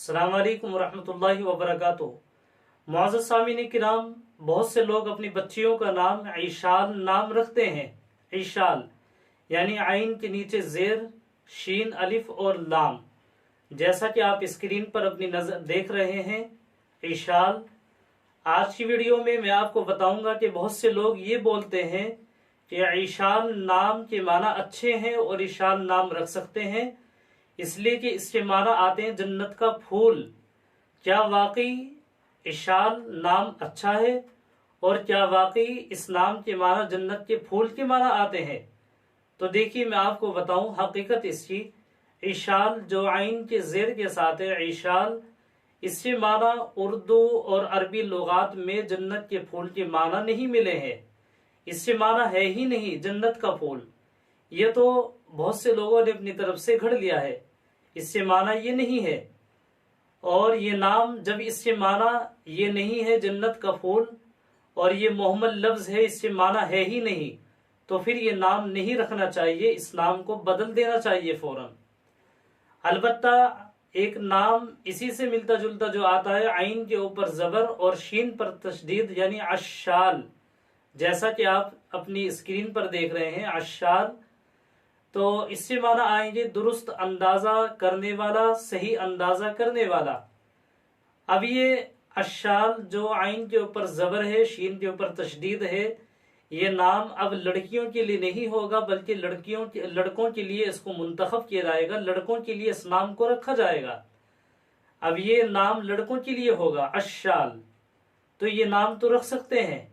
अस्सलाम वालेकुम वरहमतुल्लाहि वबरकातुहू। मुअज़्ज़ज़ सामीन किराम, बहुत से लोग अपनी बच्चियों का नाम ईशाल नाम रखते हैं। ईशाल यानी आइन के नीचे जेर, शीन, अलिफ और लाम, जैसा कि आप स्क्रीन पर अपनी नजर देख रहे हैं। ईशाल। आज की वीडियो में मैं आपको बताऊंगा कि बहुत से लोग ये बोलते हैं कि ईशाल नाम के माना अच्छे हैं और ईशाल नाम रख सकते हैं, इसलिए कि इसके माना आते हैं जन्नत का फूल। क्या वाकई ईशाल नाम अच्छा है और क्या वाकई इस नाम के माना जन्नत के फूल के माना आते हैं? तो देखिए, मैं आपको बताऊं हकीकत इसकी। ईशाल जो आइन के जेर के साथ है, ईशाल, इससे माना उर्दू और अरबी लुगात में जन्नत के फूल के माना नहीं मिले हैं। इससे माना है ही नहीं जन्नत का फूल। ये तो बहुत से लोगों ने अपनी तरफ से घड़ लिया है। इससे माना ये नहीं है। और ये नाम जब इससे माना ये नहीं है जन्नत का फूल और ये मोहम्मद लफ्ज है, इससे माना है ही नहीं, तो फिर ये नाम नहीं रखना चाहिए। इस नाम को बदल देना चाहिए फौरन। अलबत्ता एक नाम इसी से मिलता जुलता जो आता है, आइन के ऊपर जबर और शीन पर तशदीद, यानी अशाल, जैसा कि आप अपनी स्क्रीन पर देख रहे हैं, अशाल। तो इससे माना आएंगे दुरुस्त अंदाजा करने वाला, सही अंदाजा करने वाला। अब ये अशाल जो आइन के ऊपर जबर है, शीन के ऊपर तशदीद है, ये नाम अब लड़कियों के लिए नहीं होगा, बल्कि लड़कों के लिए इसको मुंतखब किया जाएगा। लड़कों के लिए इस नाम को रखा जाएगा। अब ये नाम लड़कों के लिए होगा, अशाल। तो ये नाम तो रख सकते हैं,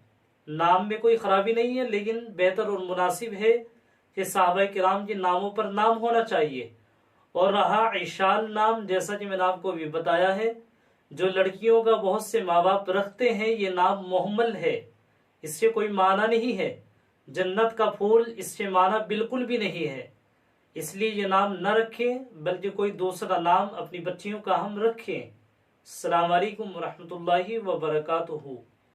नाम में कोई खराबी नहीं है, लेकिन बेहतर और मुनासिब है कि साहबा किराम के नामों पर नाम होना चाहिए। और रहा ईशाल नाम, जैसा कि मैंने आपको अभी बताया है, जो लड़कियों का बहुत से माँ बाप रखते हैं, ये नाम मोहम्मल है, इससे कोई माना नहीं है। जन्नत का फूल, इससे माना बिल्कुल भी नहीं है। इसलिए ये नाम न रखें, बल्कि कोई दूसरा नाम अपनी बच्चियों का हम रखें। अस्सलाम वालेकुम वरहमतुल्लाहि वबरकातुहू।